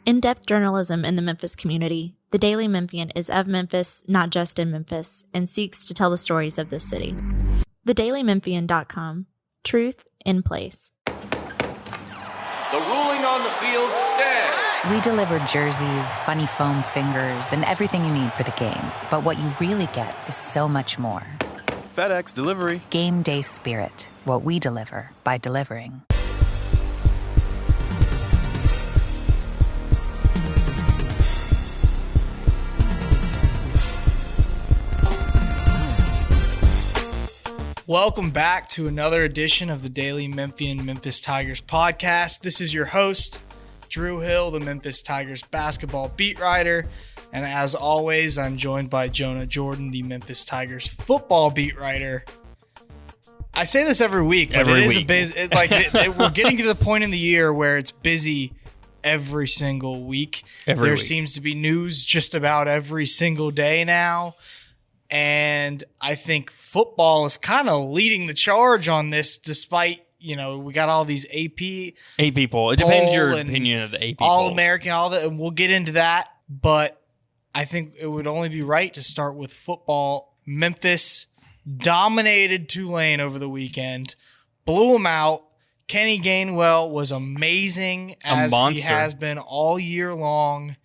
In-depth journalism in the Memphis community, the Daily Memphian is of Memphis, not just in Memphis, and seeks to tell the stories of this city. TheDailyMemphian.com. Truth in place. The ruling on the field stands. We deliver jerseys, funny foam fingers, and everything you need for the game. But what you really get is so much more. FedEx Delivery. Game day spirit. What we deliver by delivering. Welcome back to another edition of the Daily Memphian Memphis Tigers podcast. This is your host, Drew Hill, the Memphis Tigers basketball beat writer. And as always, I'm joined by Jonah Jordan, the Memphis Tigers football beat writer. I say this every week, but we're getting to the point in the year where it's busy every single week. There seems to be news just about every single day now. And I think football is kind of leading the charge on this, despite, we got all these AP people. It depends your opinion of the AP All-American, all that, and we'll get into that. But I think it would only be right to start with football. Memphis dominated Tulane over the weekend, blew them out. Kenny Gainwell was amazing, as he has been all year long.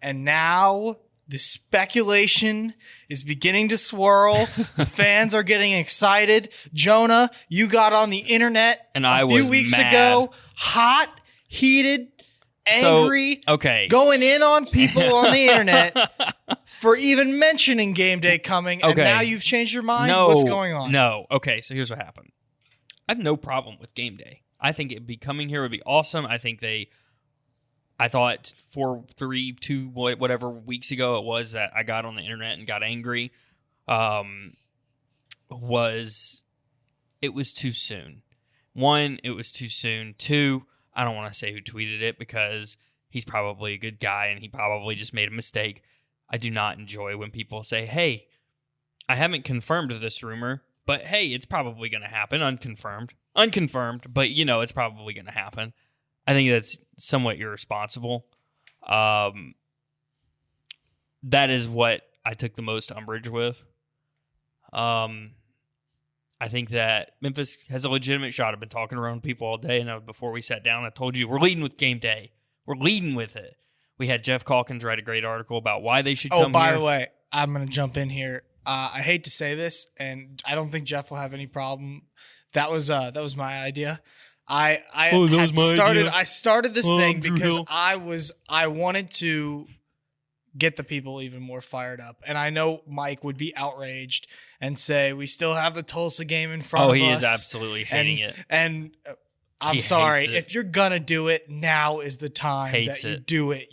And now the speculation is beginning to swirl. The fans are getting excited. Jonah, you got on the internet a few weeks ago, hot, heated, angry, going in on people on the internet for even mentioning game day coming, and now you've changed your mind? What's going on? No. Okay, so here's what happened. I have no problem with game day. I think it'd be coming here would be awesome. I thought 3, 2, whatever weeks ago it was that I got on the internet and got angry, it was too soon. One, it was too soon. Two, I don't want to say who tweeted it because he's probably a good guy and he probably just made a mistake. I do not enjoy when people say, hey, I haven't confirmed this rumor, but hey, it's probably going to happen. Unconfirmed, but it's probably going to happen. I think that's somewhat irresponsible. That is what I took the most umbrage with. I think that Memphis has a legitimate shot. I've been talking around people all day, and before we sat down, I told you we're leading with game day. We're leading with it. We had Jeff Calkins write a great article about why they should come here. Oh, by the way, I'm going to jump in here. I hate to say this, and I don't think Jeff will have any problem. That was my idea. I started this thing because I wanted to get the people even more fired up. And I know Mike would be outraged and say, we still have the Tulsa game in front of us. Oh, he is absolutely hating it. And I'm sorry. If you're going to do it, now is the time that you do it.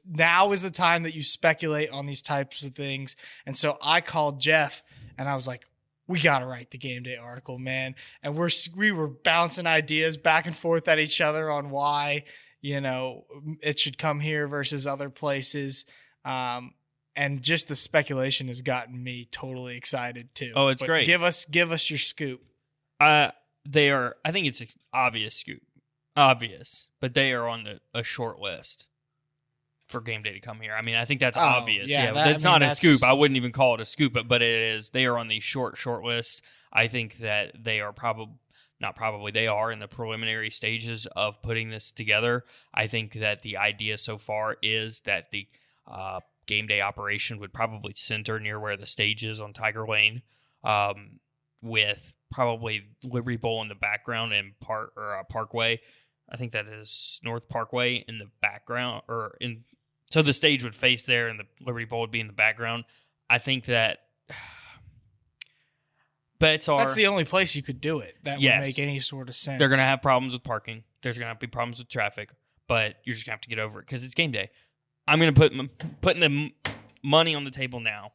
Now is the time that you speculate on these types of things. And so I called Jeff and I was like, we got to write the game day article, man. And we were bouncing ideas back and forth at each other on why, it should come here versus other places. And just the speculation has gotten me totally excited too. Oh, it's great. Give us your scoop. I think it's an obvious scoop. Obvious. But they are on a short list for game day to come here. I mean, I think that's obvious. Yeah, that's a scoop. I wouldn't even call it a scoop, but it is. They are on the short list. I think that they are they are in the preliminary stages of putting this together. I think that the idea so far is that the game day operation would probably center near where the stage is on Tiger Lane, with probably Liberty Bowl in the background and Parkway. I think that is North Parkway in the background, so the stage would face there and the Liberty Bowl would be in the background. I think that bets are... That's the only place you could do it. That would make any sort of sense. They're going to have problems with parking. There's going to be problems with traffic, but you're just going to have to get over it because it's game day. I'm going to putting the money on the table now.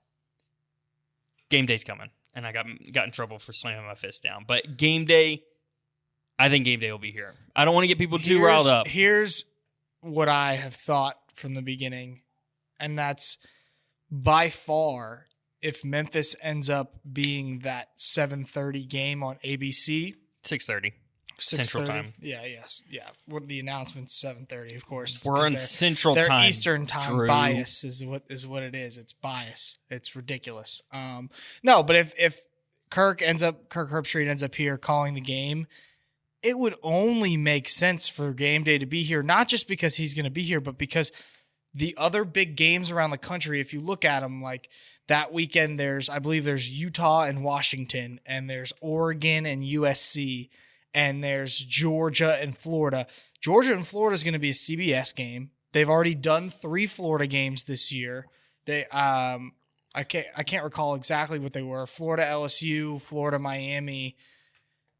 Game day's coming, and I got in trouble for slamming my fist down. But game day, I think game day will be here. I don't want to get people too riled up. Here's what I have thought from the beginning, and that's by far, if Memphis ends up being that 7:30 game on ABC, 6:30. Central time. Yeah, yes. Yeah. Well, the announcement's 7:30, of course. We're on Central their time. Eastern time Drew. bias is what it is. It's bias. It's ridiculous. No, but if Kirk Herbstreit ends up here calling the game, it would only make sense for Game Day to be here, not just because he's going to be here, but because the other big games around the country, if you look at them, like that weekend, I believe there's Utah and Washington, and there's Oregon and USC, and there's Georgia and Florida. Georgia and Florida is going to be a CBS game. They've already done 3 Florida games this year. They I can't recall exactly what they were. Florida LSU, Florida Miami,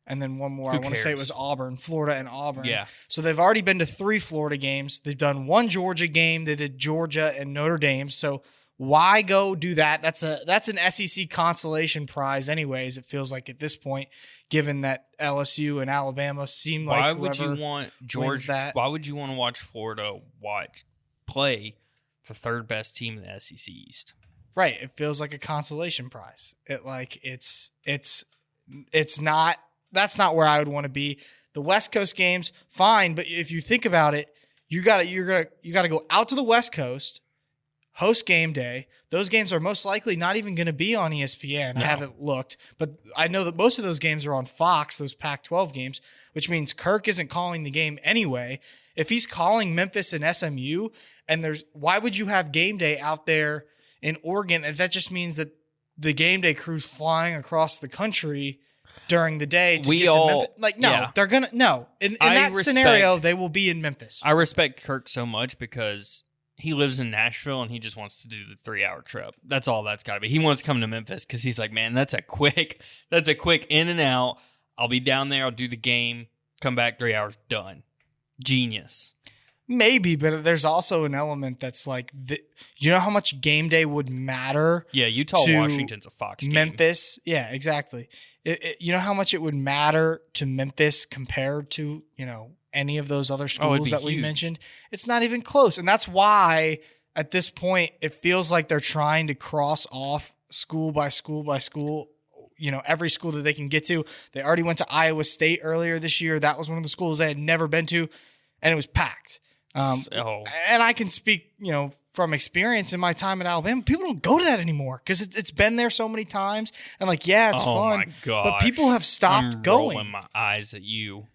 and then one more. I want to say it was Auburn, Florida and Auburn. Yeah. So they've already been to 3 Florida games. They've done 1 Georgia game. They did Georgia and Notre Dame. So why go do that? That's an SEC consolation prize anyways, it feels like at this point, given that LSU and Alabama seem like why would you want Georgia? Why would you want to watch Florida play the third best team in the SEC East? Right. It feels like a consolation prize. It's not. That's not where I would want to be. The West Coast games, fine, but if you think about it, you gotta go out to the West Coast, host game day. Those games are most likely not even going to be on ESPN. No. I haven't looked, but I know that most of those games are on Fox, those Pac-12 games, which means Kirk isn't calling the game anyway. If he's calling Memphis and SMU, why would you have game day out there in Oregon? And that just means that the game day crew's flying across the country during the day to get to Memphis. They're going to – no. In that scenario, they will be in Memphis. I respect Kirk so much because he lives in Nashville and he just wants to do the 3-hour trip. That's all that's got to be. He wants to come to Memphis because he's like, man, that's a quick in and out. I'll be down there. I'll do the game, come back 3 hours, done. Genius. Maybe, but there's also an element that's like, you know how much game day would matter? Yeah, Utah-Washington's a Fox game. Memphis, yeah, exactly. You know how much it would matter to Memphis compared to, any of those other schools that we mentioned? It's not even close. And that's why, at this point, it feels like they're trying to cross off school by school by school, every school that they can get to. They already went to Iowa State earlier this year. That was one of the schools they had never been to, and it was packed. And I can speak, from experience in my time at Alabama. People don't go to that anymore because it's been there so many times. And it's fun. Oh my gosh. But people have stopped going. Rolling my eyes at you,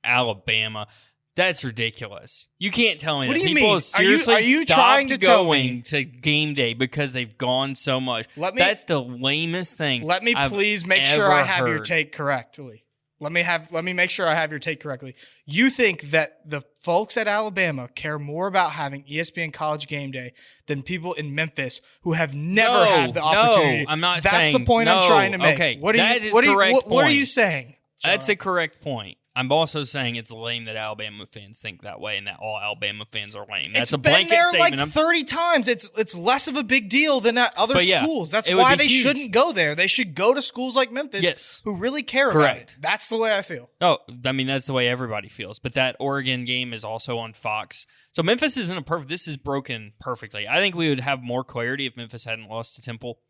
Alabama. That's ridiculous. You can't tell me what that. Do you people mean? seriously are you trying to going to game day because they've gone so much. That's the lamest thing. Let me please make sure I have your take correctly. Let me make sure I have your take correctly. You think that the folks at Alabama care more about having ESPN College Game Day than people in Memphis who have never had the opportunity? No, I'm not That's saying. the point I'm trying to make. Okay, what that is correct. What are you saying, Jonah? That's a correct point. I'm also saying it's lame that Alabama fans think that way and that all Alabama fans are lame. That's a blanket statement. It's been there like 30 times. It's less of a big deal than at other schools. That's why they shouldn't go there. They should go to schools like Memphis who really care about it. That's the way I feel. Oh, I mean, that's the way everybody feels. But that Oregon game is also on Fox. So Memphis isn't this is broken perfectly. I think we would have more clarity if Memphis hadn't lost to Temple.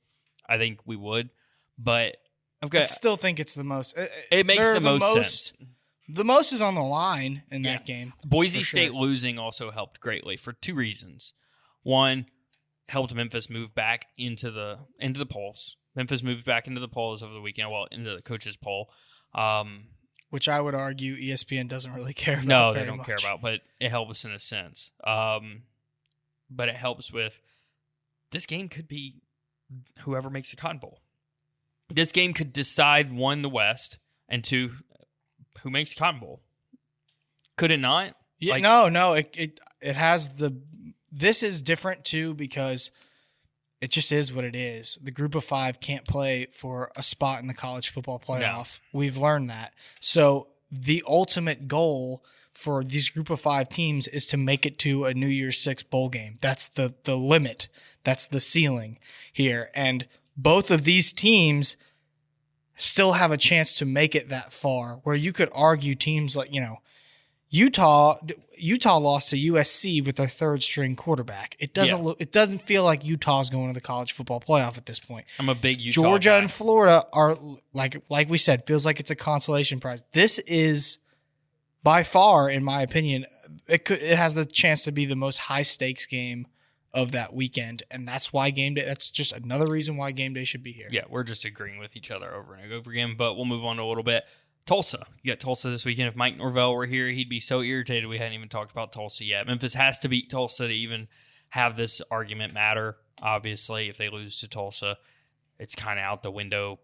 I think we would. But I still think it's the most. It makes the most sense. The most is on the line in that game. Boise State losing also helped greatly for 2 reasons. One, helped Memphis move back into the polls. Memphis moved back into the polls over the weekend, into the coaches' poll. Which I would argue ESPN doesn't really care about. No, they don't care about, but it helps in a sense. But it helps with this game could be whoever makes the Cotton Bowl. This game could decide 1, the West, and 2, who makes Cotton Bowl. Could it not? Yeah, no. It has this is different too because it just is what it is. The group of 5 can't play for a spot in the college football playoff. No. We've learned that. So the ultimate goal for these group of 5 teams is to make it to a New Year's 6 bowl game. That's the limit. That's the ceiling here. And both of these teams still have a chance to make it that far, where you could argue teams like, Utah lost to USC with their 3rd string quarterback. It doesn't feel like Utah's going to the college football playoff at this point. I'm a big Utah Georgia guy. and Florida are like we said, feels like it's a consolation prize. This is by far, in my opinion, it has the chance to be the most high-stakes game of that weekend, and that's why game day. That's just another reason why game day should be here. Yeah, we're just agreeing with each other over and over again, but we'll move on to a little bit. Tulsa. You got Tulsa this weekend. If Mike Norvell were here, he'd be so irritated we hadn't even talked about Tulsa yet. Memphis has to beat Tulsa to even have this argument matter. Obviously, if they lose to Tulsa, it's kind of out the window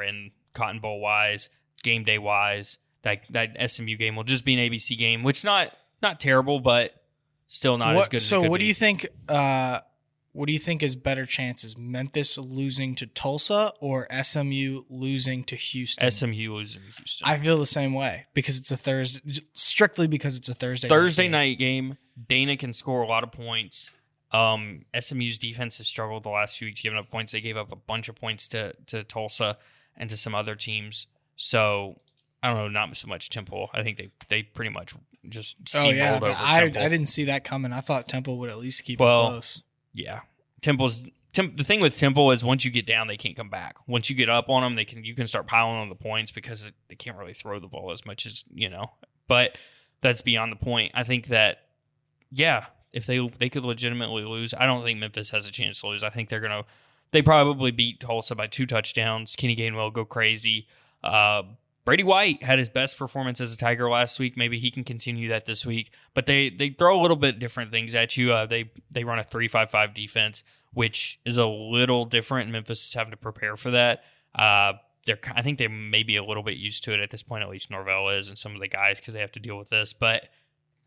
in Cotton Bowl wise, game day wise. That SMU game will just be an ABC game, which not terrible, but still not as good as it could what be. do you think? What do you think is better chances? Memphis losing to Tulsa or SMU losing to Houston? SMU losing to Houston. I feel the same way because it's a Thursday. Strictly because it's a Thursday night game. Dana can score a lot of points. SMU's defense has struggled the last few weeks, giving up points. They gave up a bunch of points to Tulsa and to some other teams. So I don't know, not so much Temple. I think they pretty much just steamrolled over Temple. I didn't see that coming. I thought Temple would at least keep it close. Yeah. The thing with Temple is once you get down, they can't come back. Once you get up on them, you can start piling on the points because they can't really throw the ball as much as, But that's beyond the point. I think that, if they could legitimately lose, I don't think Memphis has a chance to lose. I think they probably beat Tulsa by 2 touchdowns. Kenny Gainwell will go crazy. Brady White had his best performance as a Tiger last week. Maybe he can continue that this week. But they throw a little bit different things at you. They run a 3-5-5 defense, which is a little different. Memphis is having to prepare for that. I think they may be a little bit used to it at this point. At least Norvell is, and some of the guys because they have to deal with this. But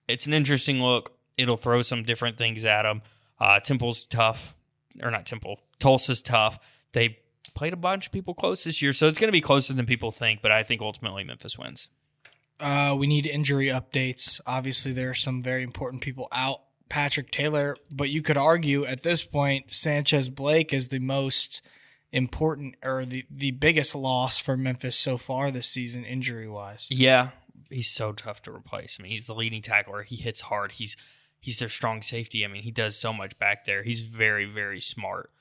it's an interesting look. It'll throw some different things at them. Temple's tough, or not Temple. Tulsa's tough. They played a bunch of people close this year, so it's going to be closer than people think, but I think ultimately Memphis wins. We need injury updates. Obviously, there are some very important people out. Patrick Taylor, but you could argue at this point Sanchez Blake is the most important or the biggest loss for Memphis so far this season injury-wise. Yeah, he's so tough to replace. I mean, he's the leading tackler. He hits hard. He's their strong safety. I mean, he does so much back there. He's very, very smart.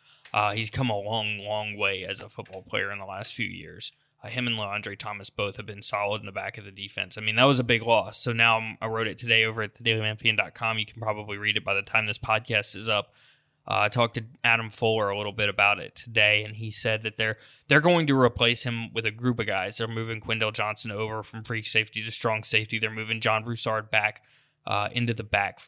He's come a long, long way as a football player in the last few years. Him and LeAndre Thomas both have been solid in the back of the defense. I mean, that was a big loss. So now I wrote it today over at thedailymemphian.com. You can probably read it by the time this podcast is up. I talked to Adam Fuller a little bit about it today, and he said that they're going to replace him with a group of guys. They're moving Quindell Johnson over from free safety to strong safety. They're moving John Broussard back into the back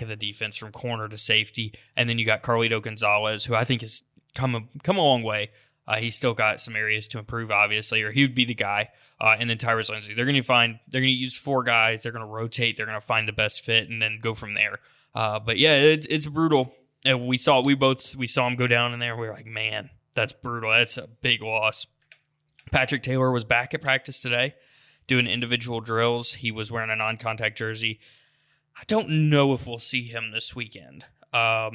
of the defense from corner to safety. And then you got Carlito Gonzalez, who I think has come a long way. He's still got some areas to improve, obviously, or he would be the guy. And then Tyrus Lindsey. They're going to use 4 guys. They're going to rotate. They're going to find the best fit and then go from there. But yeah, it's brutal. And we saw him go down in there. We were like, man, that's brutal. That's a big loss. Patrick Taylor was back at practice today doing individual drills. He was wearing a non-contact jersey. I don't know if we'll see him this weekend. I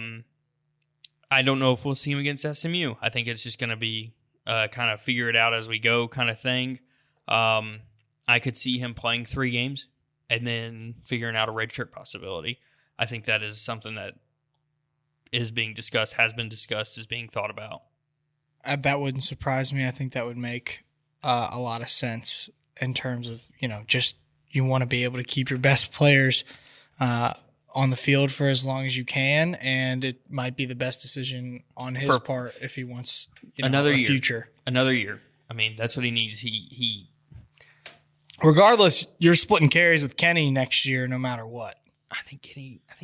don't know if we'll see him against SMU. I think it's just going to be kind of figure it out as we go kind of thing. I could see him playing 3 games and then figuring out a redshirt possibility. I think that is something that is being discussed, has been discussed, is being thought about. That wouldn't surprise me. I think that would make a lot of sense in terms of, just you want to be able to keep your best players on the field for as long as you can, and it might be the best decision on his part if he wants another year. Future. Another year. I mean, that's what he needs. He regardless, you're splitting carries with Kenny next year, no matter what. I think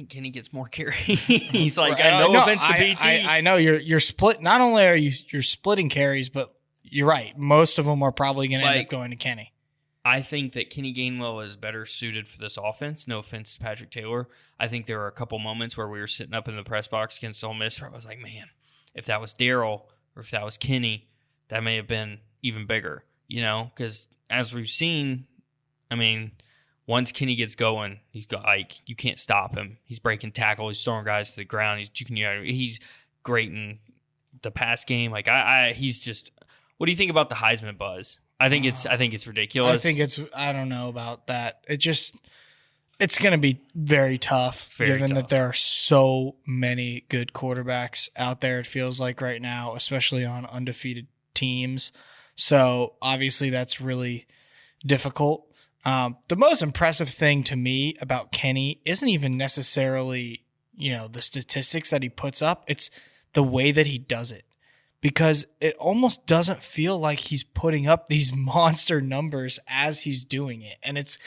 Kenny gets more carry. He's like, no offense to PT. I know you're split. Not only are you're splitting carries, but you're right. Most of them are probably going to end up going to Kenny. I think that Kenny Gainwell is better suited for this offense. No offense to Patrick Taylor. I think there were a couple moments where we were sitting up in the press box against Ole Miss where I was like, man, if that was Darryl or if that was Kenny, that may have been even bigger, because as we've seen, I mean, once Kenny gets going, you can't stop him. He's breaking tackle. He's throwing guys to the ground. He's great in the pass game. He's just. What do you think about the Heisman buzz? I think it's ridiculous. I don't know about that. It's going to be very tough given that there are so many good quarterbacks out there. It feels like right now, especially on undefeated teams. So obviously that's really difficult. The most impressive thing to me about Kenny isn't even necessarily, the statistics that he puts up. It's the way that he does it, because it almost doesn't feel like he's putting up these monster numbers as he's doing it. And it's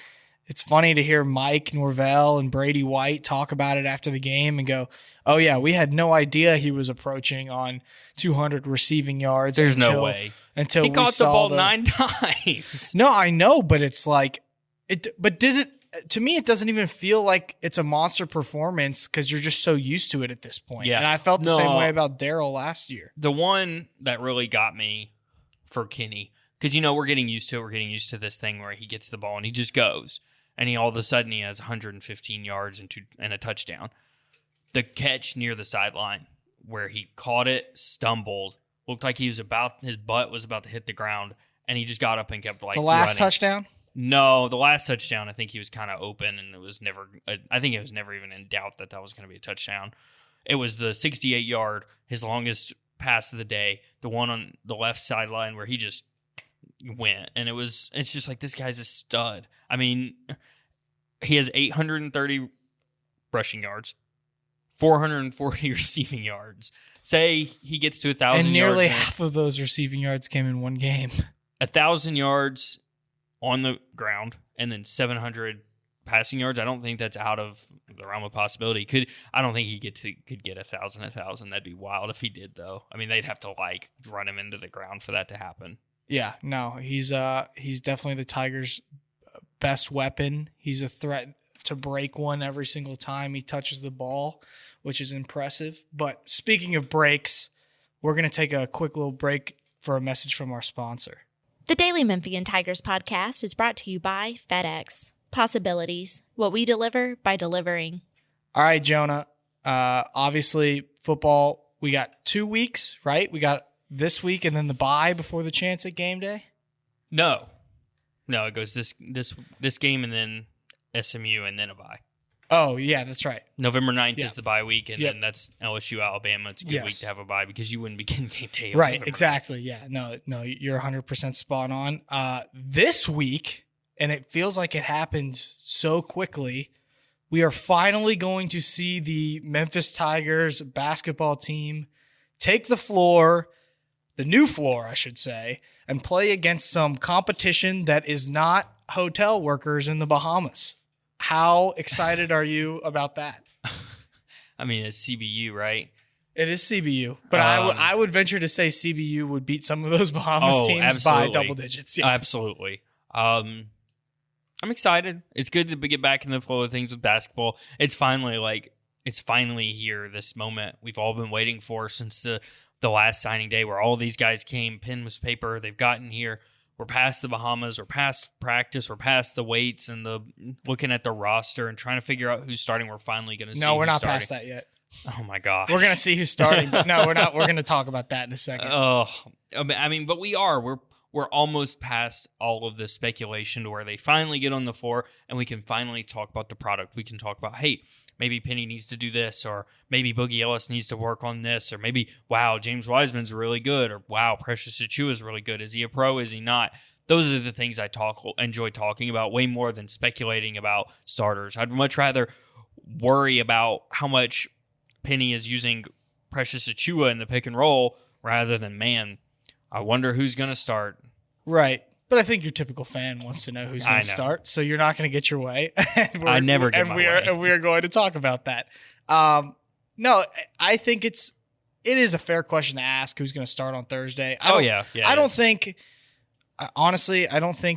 funny to hear Mike Norvell and Brady White talk about it after the game and go, oh yeah, we had no idea he was approaching on 200 receiving yards. There's no way. Until he caught the ball 9 times. No, I know, but it's like, to me, it doesn't even feel like it's a monster performance because you're just so used to it at this point. Yeah. And I felt the same way about Darryl last year. The one that really got me for Kenny, because, we're getting used to it. We're getting used to this thing where he gets the ball and he just goes. And all of a sudden he has 115 yards and a touchdown. The catch near the sideline where he caught it, stumbled, looked like his butt was about to hit the ground, and he just got up and kept the last running. Touchdown? No, the last touchdown, I think he was kind of open, and it was never even in doubt that was going to be a touchdown. It was the 68-yard, his longest pass of the day, the one on the left sideline where he just went. And it's just like, this guy's a stud. I mean, he has 830 rushing yards, 440 receiving yards. Say he gets to 1,000 yards. And nearly half of those receiving yards came in one game. 1,000 yards on the ground, and then 700 passing yards. I don't think that's out of the realm of possibility. I don't think he could get 1,000. That'd be wild if he did, though. I mean, they'd have to run him into the ground for that to happen. Yeah, no, he's definitely the Tigers' best weapon. He's a threat to break one every single time he touches the ball, which is impressive. But speaking of breaks, we're going to take a quick little break for a message from our sponsor. The Daily Memphian Tigers podcast is brought to you by FedEx. Possibilities. What we deliver by delivering. All right, Jonah. Obviously, football, we got 2 weeks, right? We got this week and then the bye before the chance at game day? No, it goes this game and then SMU and then a bye. Oh, yeah, that's right. November 9th is the bye week, and then that's LSU, Alabama. It's a good week to have a bye because you wouldn't be getting game day. Right, November exactly. 9th. Yeah, no, you're 100% spot on. This week, and it feels like it happened so quickly, we are finally going to see the Memphis Tigers basketball team take the floor, the new floor, I should say, and play against some competition that is not hotel workers in the Bahamas. How excited are you about that? I mean, it's CBU, right? It is CBU, but I would venture to say CBU would beat some of those Bahamas teams absolutely. by double digits. Yeah. Absolutely. I'm excited. It's good to get back in the flow of things with basketball. It's finally here, this moment we've all been waiting for since the last signing day where all these guys came, pen with paper. They've gotten here. We're past the Bahamas. We're past practice. We're past the weights and the looking at the roster and trying to figure out who's starting. We're finally going to see. No, we're not starting. past that yet. Oh my gosh. We're going to see who's starting. But no, we're not. We're going to talk about that in a second. Oh, I mean, but we are. We're almost past all of this speculation to where they finally get on the floor and we can finally talk about the product. We can talk about, hey, maybe Penny needs to do this, or maybe Boogie Ellis needs to work on this, or maybe, wow, James Wiseman's really good, or wow, Precious Achiuwa's really good. Is he a pro? Is he not? Those are the things I enjoy talking about way more than speculating about starters. I'd much rather worry about how much Penny is using Precious Achiuwa in the pick and roll rather than, man, I wonder who's going to start. Right. But I think your typical fan wants to know who's going to start, so you're not going to get your way. I never get my way. And we are going to talk about that. No, I think it is a fair question to ask who's going to start on Thursday. I don't think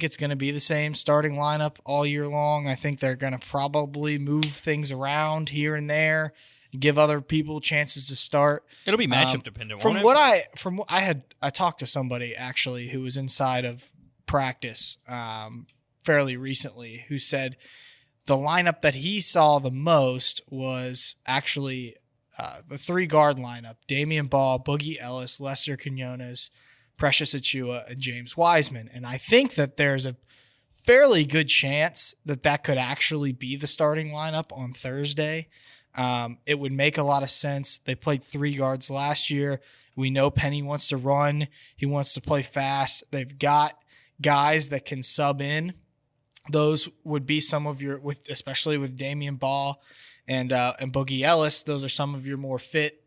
it's going to be the same starting lineup all year long. I think they're going to probably move things around here and there, give other people chances to start. It'll be matchup dependent. I talked to somebody actually who was inside of practice fairly recently who said the lineup that he saw the most was actually the 3-guard lineup: Damian Ball, Boogie Ellis, Lester Quinones, Precious Achiuwa, and James Wiseman. And I think that there's a fairly good chance that could actually be the starting lineup on Thursday. It would make a lot of sense. They played 3 guards last year. We know Penny wants to run. He wants to play fast. They've got guys that can sub in. those would be some of your, especially with Damian Ball and Boogie Ellis. Those are some of your more fit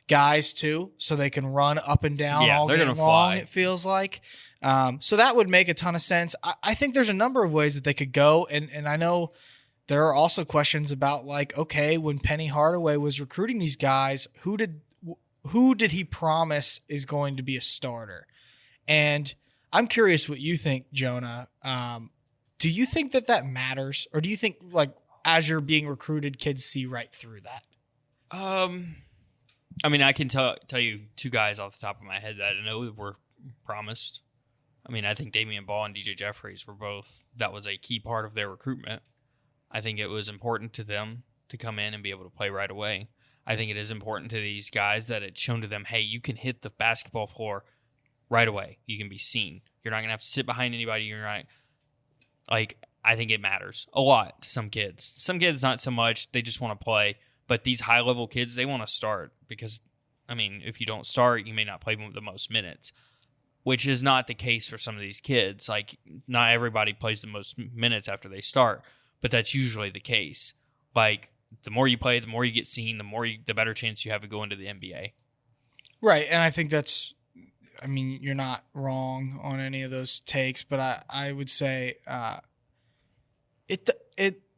guys too, so they can run up and down all game long. Fly. It feels like. So that would make a ton of sense. I think there's a number of ways that they could go, and I know there are also questions about, like, okay, when Penny Hardaway was recruiting these guys, who did he promise is going to be a starter? And I'm curious what you think, Jonah. Do you think that matters, or do you think, like, as you're being recruited, kids see right through that? I mean, I can tell you two guys off the top of my head that I know were promised. I mean, I think Damian Ball and DJ Jeffries that was a key part of their recruitment. I think it was important to them to come in and be able to play right away. I think it is important to these guys that it's shown to them, hey, you can hit the basketball floor right away. You can be seen. You're not going to have to sit behind anybody. You're not, like, I think it matters a lot to some kids. Some kids, not so much. They just want to play. But these high-level kids, they want to start because, I mean, if you don't start, you may not play the most minutes, which is not the case for some of these kids. Like, not everybody plays the most minutes after they start, but that's usually the case. Like, the more you play, the more you get seen, the better chance you have to go into the NBA. Right, and I think I mean, you're not wrong on any of those takes, but I would say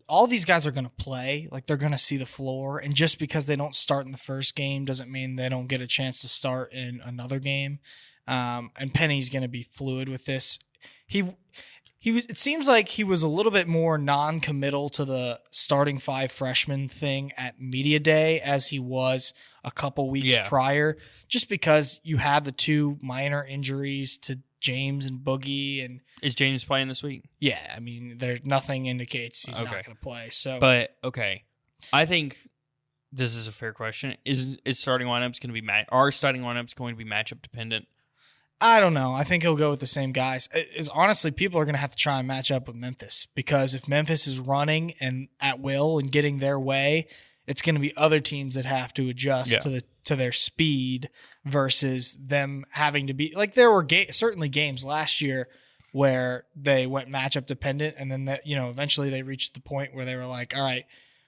all these guys are going to play. Like, they're going to see the floor, and just because they don't start in the first game doesn't mean they don't get a chance to start in another game. And Penny's going to be fluid with this. It seems like he was a little bit more non-committal to the starting 5 freshman thing at Media Day as he was a couple weeks prior, just because you had the 2 minor injuries to James and Boogie. And is James playing this week? Yeah, I mean, there's nothing indicates he's not going to play. So, but okay, I think this is a fair question. Is starting lineups going to be are starting lineups going to be matchup dependent? I don't know. I think he'll go with the same guys. Honestly, people are going to have to try and match up with Memphis, because if Memphis is running and at will and getting their way, it's going to be other teams that have to adjust to their speed versus them having to be like, there were certainly games last year where they went matchup dependent, and then eventually they reached the point where they were like, all right,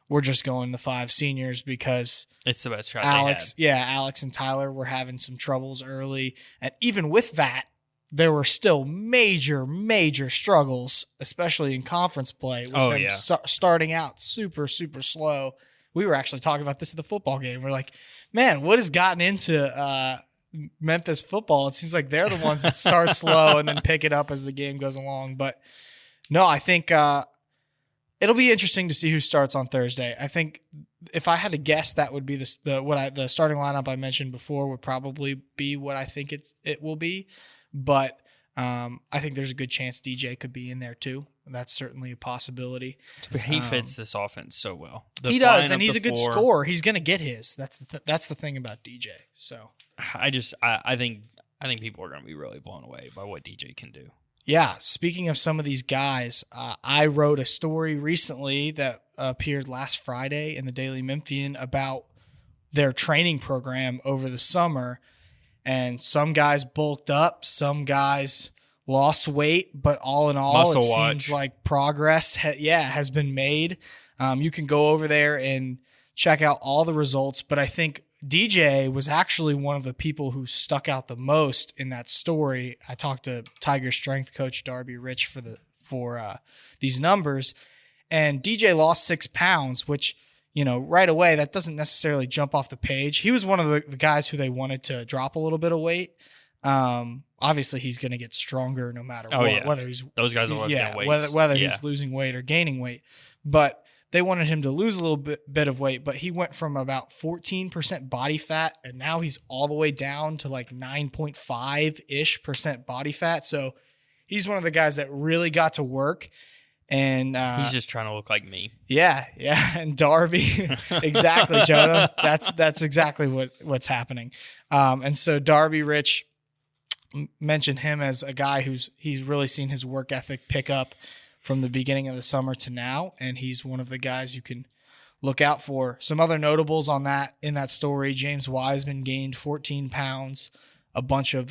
we're just going the 5 seniors because it's the best shot Alex and Tyler were having some troubles early. And even with that, there were still major, major struggles, especially in conference play, with them starting out super, super slow. We were actually talking about this at the football game. We're like, man, what has gotten into Memphis football? It seems like they're the ones that start slow and then pick it up as the game goes along. But no, I think it'll be interesting to see who starts on Thursday. I think if I had to guess, that would be the starting lineup I mentioned before would probably be what I think it will be. But I think there's a good chance DJ could be in there too. That's certainly a possibility. But he fits this offense so well. He does, and he's a good scorer. He's going to get his. That's the thing about DJ. So I think people are going to be really blown away by what DJ can do. Yeah, speaking of some of these guys, I wrote a story recently that appeared last Friday in the Daily Memphian about their training program over the summer, and some guys bulked up, some guys lost weight, but all in all, seems like progress has been made. You can go over there and check out all the results, but I think DJ was actually one of the people who stuck out the most in that story. I talked to Tiger strength coach Darby Rich for these numbers, and DJ lost 6 pounds, which, right away, that doesn't necessarily jump off the page. He was one of the guys who they wanted to drop a little bit of weight. Obviously he's going to get stronger no matter what, whether he's those guys are weights. whether he's losing weight or gaining weight, but they wanted him to lose a little bit of weight, but he went from about 14% body fat, and now he's all the way down to like 9.5-ish% body fat. So he's one of the guys that really got to work. And he's just trying to look like me. Yeah. And Darby, exactly, Jonah. That's exactly what's happening. And so Darby Rich mentioned him as a guy he's really seen his work ethic pick up from the beginning of the summer to now, and he's one of the guys you can look out for. Some other notables in that story: James Wiseman gained 14 pounds, a bunch of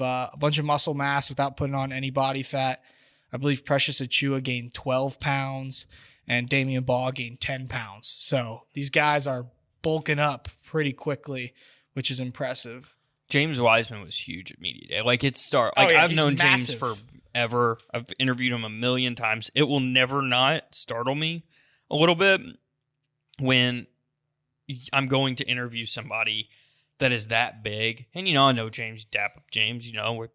muscle mass without putting on any body fat. I believe Precious Achua gained 12 pounds, and Damian Baugh gained 10 pounds. So these guys are bulking up pretty quickly, which is impressive. James Wiseman was huge at Media Day. Like, I've known massive. James forever. I've interviewed him a million times. It will never not startle me a little bit when I'm going to interview somebody that is that big. And, I know James, dap up James, we're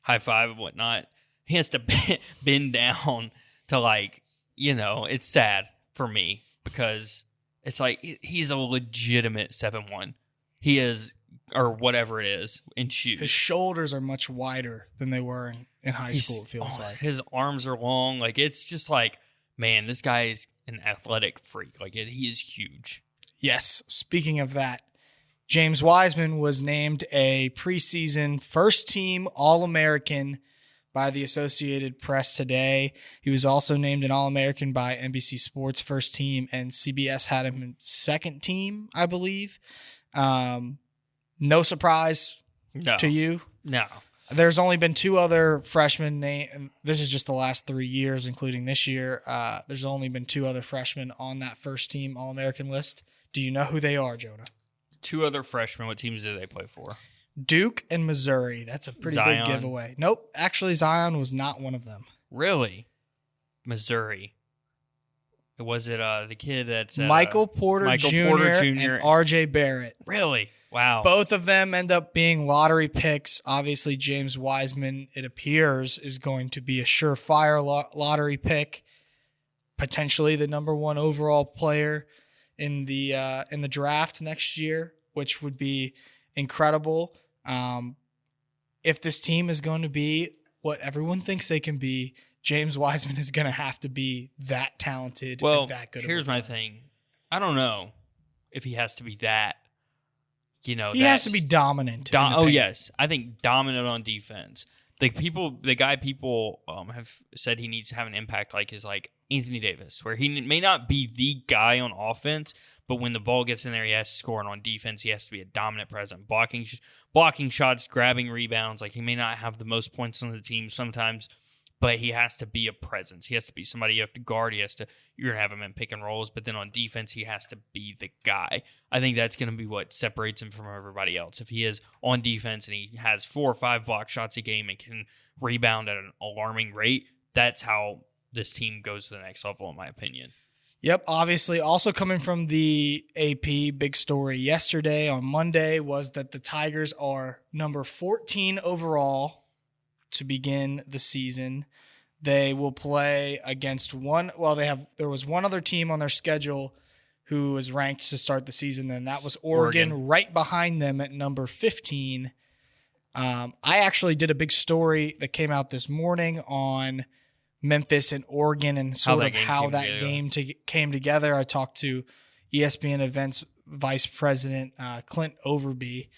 high five and whatnot. He has to bend down to, it's sad for me because it's like he's a legitimate 7'1". He is, or whatever it is, in shoes. His shoulders are much wider than they were in high school, it feels like. His arms are long. Like, it's just like, man, this guy is an athletic freak. Like, he is huge. Yes. Speaking of that, James Wiseman was named a preseason first-team All-American by the Associated Press today. He was also named an All-American by NBC Sports first team, and CBS had him in second team, I believe. No surprise to you? No. There's only been two other freshmen named. This is just the last 3 years, including this year. There's only been two other freshmen on that first-team All-American list. Do you know who they are, Jonah? Two other freshmen. What teams do they play for? Duke and Missouri. That's a pretty big giveaway. Nope. Actually, Zion was not one of them. Really? Missouri. Was it the kid that's Michael Porter Jr. and R.J. Barrett. Really? Wow. Both of them end up being lottery picks. Obviously, James Wiseman, it appears, is going to be a surefire lottery pick, potentially the number one overall player in the draft next year, which would be incredible. If this team is going to be what everyone thinks they can be, James Wiseman is going to have to be that talented and that good. Here's my thing. I don't know if he has to be that. He has to be dominant. Yes. I think dominant on defense. The guy people have said he needs to have an impact is Anthony Davis, where he may not be the guy on offense, but when the ball gets in there, he has to score, and on defense, he has to be a dominant presence, blocking shots, grabbing rebounds. He may not have the most points on the team sometimes, but he has to be a presence. He has to be somebody you have to guard. You're going to have him in pick and rolls, but then on defense, he has to be the guy. I think that's going to be what separates him from everybody else. If he is on defense and he has 4 or 5 block shots a game and can rebound at an alarming rate, that's how this team goes to the next level, in my opinion. Yep, obviously. Also coming from the AP, big story yesterday on Monday was that the Tigers are number 14 overall to begin the season. They will play against there was one other team on their schedule who was ranked to start the season, and that was Oregon. Right behind them at number 15. I actually did a big story that came out this morning on Memphis and Oregon and sort of how that game came together. I talked to ESPN Events Vice President Clint Overby.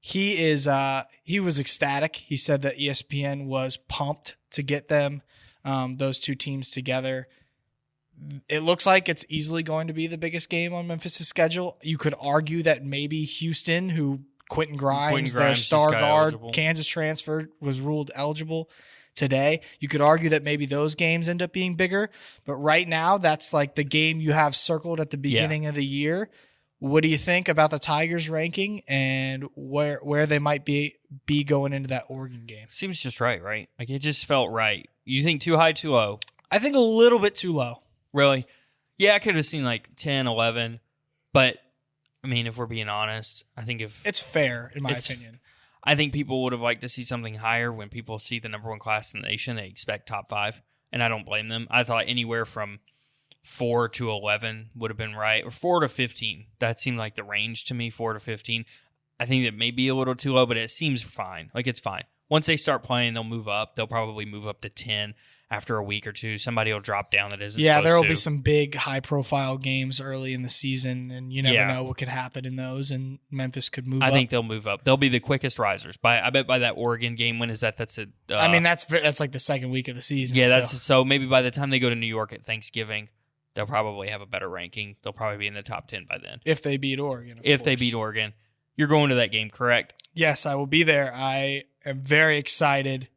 He was ecstatic. He said that ESPN was pumped to get them, those two teams together. It looks like it's easily going to be the biggest game on Memphis' schedule. You could argue that maybe Houston, who Quentin Grimes their star guard, eligible. Kansas transfer, was ruled eligible today. You could argue that maybe those games end up being bigger, but right now that's the game you have circled at the beginning of the year. What do you think about the Tigers ranking and where they might be going into that Oregon game? Seems just right? It just felt right. You think too high, too low? I think a little bit too low. Really? Yeah, I could have seen 10, 11, but I mean, if we're being honest, I think it's fair in my opinion. I think people would have liked to see something higher. When people see the number one class in the nation, they expect top 5, and I don't blame them. I thought anywhere from 4 to 11 would have been right, or 4 to 15. That seemed like the range to me, 4 to 15. I think that may be a little too low, but it seems fine. It's fine. Once they start playing, they'll move up. They'll probably move up to 10 after a week or two. Somebody will drop down that isn't supposed to. Yeah, there will be some big high-profile games early in the season, and you never know what could happen in those, and Memphis could move up. I think they'll move up. They'll be the quickest risers. I bet by that Oregon game, when is that? That's a. I mean, that's the second week of the season. Yeah, so maybe by the time they go to New York at Thanksgiving, they'll probably have a better ranking. They'll probably be in the top 10 by then. If they beat Oregon, they beat Oregon. You're going to that game, correct? Yes, I will be there. I am very excited.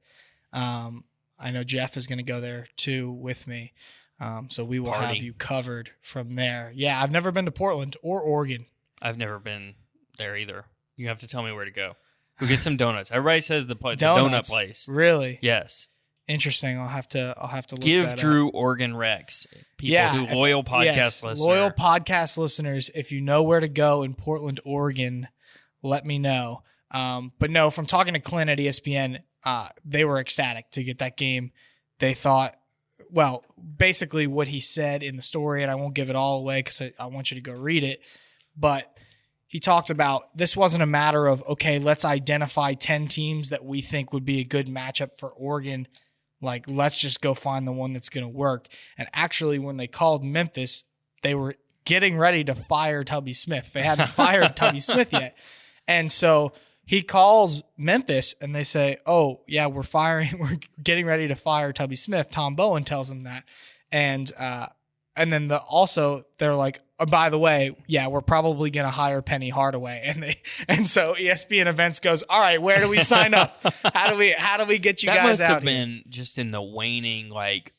I know Jeff is going to go there too with me. So we will have you covered from there. Yeah, I've never been to Portland or Oregon. I've never been there either. You have to tell me where to go. Go get some donuts. Everybody says the donut place. Really? Yes. Interesting. I'll have to look Give that Drew up. Oregon Rex. Loyal podcast listeners. Loyal podcast listeners, if you know where to go in Portland, Oregon, let me know. But no, from talking to Clint at ESPN, they were ecstatic to get that game. They thought, well, basically what he said in the story, and I won't give it all away because I want you to go read it, but he talked about this wasn't a matter of, okay, let's identify 10 teams that we think would be a good matchup for Oregon. Like, let's just go find the one that's going to work. And actually, when they called Memphis, they were getting ready to fire Tubby Smith. They hadn't fired Tubby Smith yet. And so he calls Memphis and they say, oh, yeah, we're getting ready to fire Tubby Smith. Tom Bowen tells them that. And then they're like, oh, by the way, yeah, we're probably going to hire Penny Hardaway. And so ESPN Events goes, all right, where do we sign up? How do we get you guys out? That must have been just in the waning, like,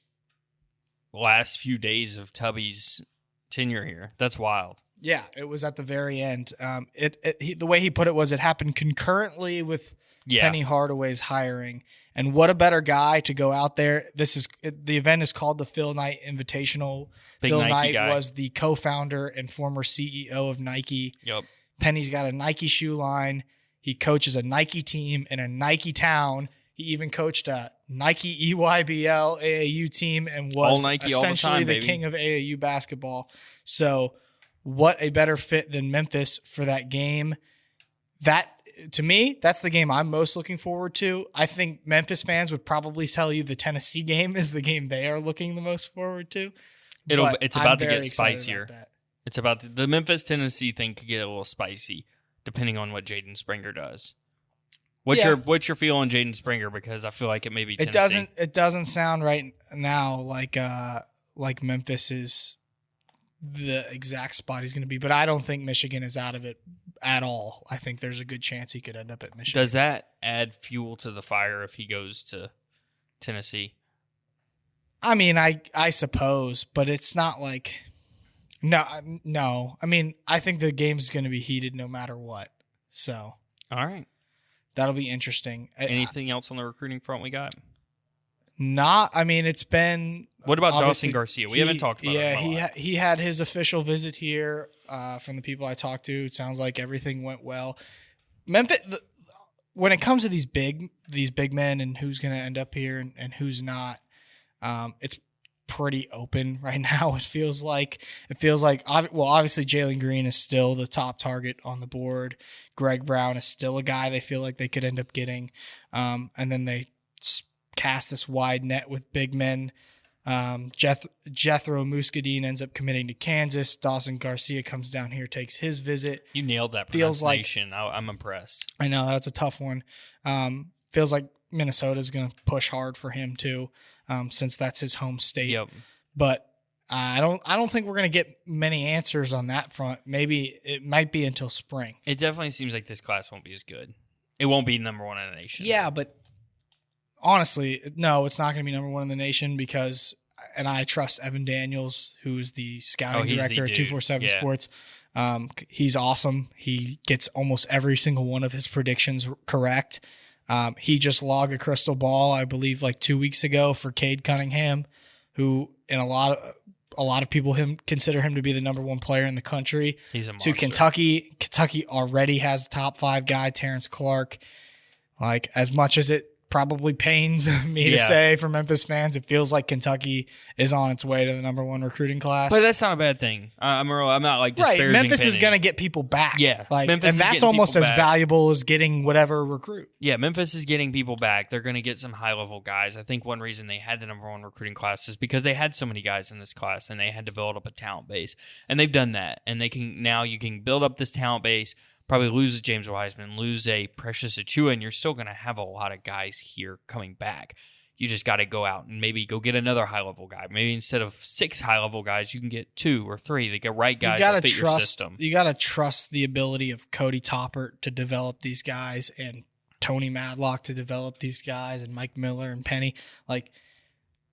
last few days of Tubby's tenure here. That's wild. Yeah, it was at the very end. The way he put it was it happened concurrently with Penny Hardaway's hiring. And what a better guy to go out there. The event is called the Phil Knight Invitational. Big Phil Nike Knight guy. was the co-founder and former CEO of Nike. Yep. Penny's got a Nike shoe line. He coaches a Nike team in a Nike town. He even coached a Nike EYBL AAU team and was essentially the king of AAU basketball. So what a better fit than Memphis for that game. To me, that's the game I'm most looking forward to. I think Memphis fans would probably tell you the Tennessee game is the game they are looking the most forward to. It's about to get spicier. It's about the Memphis-Tennessee thing could get a little spicy, depending on what Jaden Springer does. What's your feel on Jaden Springer? Because I feel like it may be Tennessee. It doesn't sound right now like Memphis is the exact spot he's going to be, but I don't think Michigan is out of it at all. I think there's a good chance he could end up at Michigan. Does that add fuel to the fire if he goes to Tennessee? I mean, I suppose, but it's not like no. I mean, I think the game's going to be heated no matter what. So, all right, that'll be interesting. Anything else on the recruiting front we got? I mean, it's been. What about Dawson Garcia? We haven't talked about him. Yeah, he had his official visit here. From the people I talked to, it sounds like everything went well. Memphis, when it comes to these big men and who's going to end up here and who's not, it's pretty open right now. It feels like obviously Jalen Green is still the top target on the board. Greg Brown is still a guy they feel like they could end up getting, and then they cast this wide net with big men. Jethro Muscadine ends up committing to Kansas. Dawson Garcia comes down here, takes his visit. You nailed that pronunciation. I'm impressed. I know that's a tough one. Feels like Minnesota's going to push hard for him too, since that's his home state. Yep. But I don't think we're going to get many answers on that front. Maybe it might be until spring. It definitely seems like this class won't be as good. It won't be number one in the nation. Yeah, but honestly, no, it's not going to be number one in the nation because, and I trust Evan Daniels, who's the scouting director at 247 Sports. He's awesome. He gets almost every single one of his predictions correct. He just logged a crystal ball, I believe, like 2 weeks ago for Cade Cunningham, who in a lot of people consider him to be the number one player in the country. He's a monster. To Kentucky. Kentucky already has a top 5 guy, Terrence Clark. Like, as much as it probably pains me to say for Memphis fans, it feels like Kentucky is on its way to the number one recruiting class. But that's not a bad thing. I'm not like disparaging right. Memphis Penny. is going to get people back. Yeah, and that's almost as valuable as getting whatever recruit. Yeah, Memphis is getting people back. They're going to get some high level guys. I think one reason they had the number one recruiting class is because they had so many guys in this class and they had to build up a talent base, and they've done that. And you can build up this talent base. Probably lose a James Wiseman, lose a Precious Achiuwa, and you're still going to have a lot of guys here coming back. You just got to go out and maybe go get another high-level guy. Maybe instead of 6 high-level guys, you can get 2 or 3. The right guys that fit your system. You got to trust the ability of Cody Toppert to develop these guys and Tony Madlock to develop these guys and Mike Miller and Penny. Like,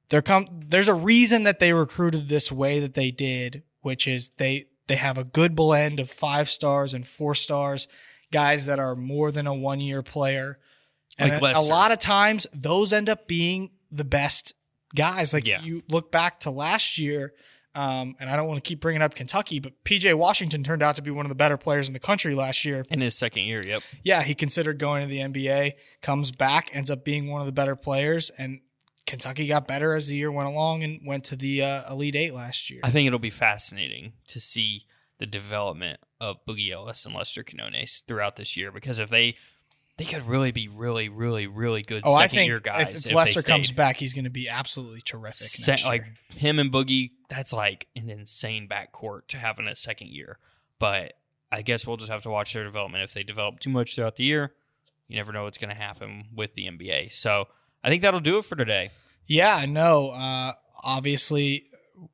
there's a reason that they recruited this way that they did, which is they have a good blend of 5 stars and 4 stars, guys that are more than a 1-year player. And like a lot of times those end up being the best guys. Like you look back to last year, and I don't want to keep bringing up Kentucky, but PJ Washington turned out to be one of the better players in the country last year. In his second year, yep. Yeah, he considered going to the NBA, comes back, ends up being one of the better players, and Kentucky got better as the year went along and went to the Elite Eight last year. I think it'll be fascinating to see the development of Boogie Ellis and Lester Quinones throughout this year, because if they could really be really, really, really good second-year guys. If Lester comes back, he's going to be absolutely terrific next year. Like him and Boogie, that's like an insane backcourt to have in a second year. But I guess we'll just have to watch their development. If they develop too much throughout the year, you never know what's going to happen with the NBA. So I think that'll do it for today. Yeah, no. Obviously,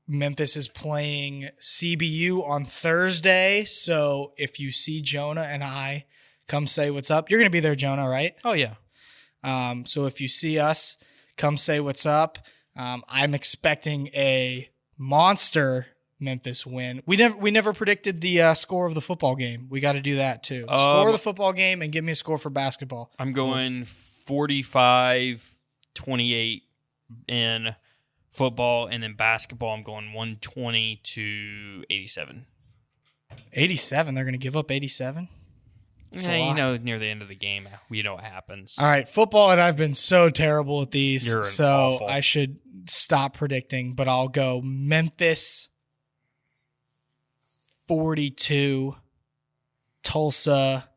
Memphis is playing CBU on Thursday. So if you see Jonah and I, come say what's up. You're going to be there, Jonah, right? Oh, yeah. So if you see us, come say what's up. I'm expecting a monster Memphis win. We never predicted the score of the football game. We got to do that too. Score of the football game and give me a score for basketball. I'm going 45-28 in football, and then basketball I'm going 120-87. 87? They're going to give up 87? Yeah, near the end of the game, we know what happens. All right, football, and I've been so terrible at these, so awful. I should stop predicting, but I'll go Memphis 42, Tulsa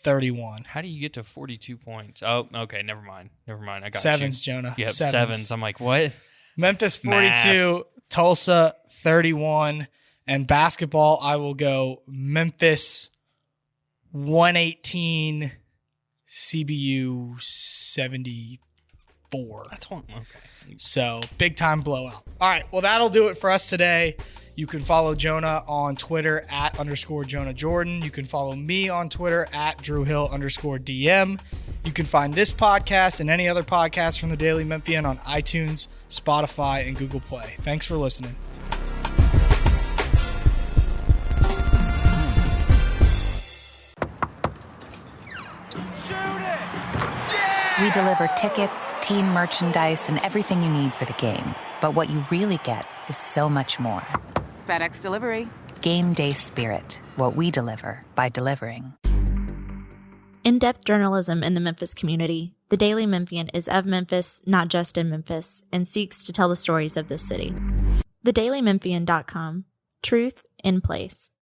31. How do you get to 42 points? Oh, okay, never mind. I got sevens, you. Jonah. Yep, sevens. I'm like, what? Memphis 42, Math. Tulsa 31, and basketball, I will go Memphis 118, CBU 74. That's one. Okay. So, big time blowout. All right, well, that'll do it for us today. You can follow Jonah on Twitter at _Jonah Jordan. You can follow me on Twitter at DrewHill_DM. You can find this podcast and any other podcast from the Daily Memphian on iTunes, Spotify, and Google Play. Thanks for listening. We deliver tickets, team merchandise, and everything you need for the game. But what you really get is so much more. FedEx Delivery. Game day spirit. What we deliver by delivering. In-depth journalism in the Memphis community, the Daily Memphian is of Memphis, not just in Memphis, and seeks to tell the stories of this city. TheDailyMemphian.com. Truth in place.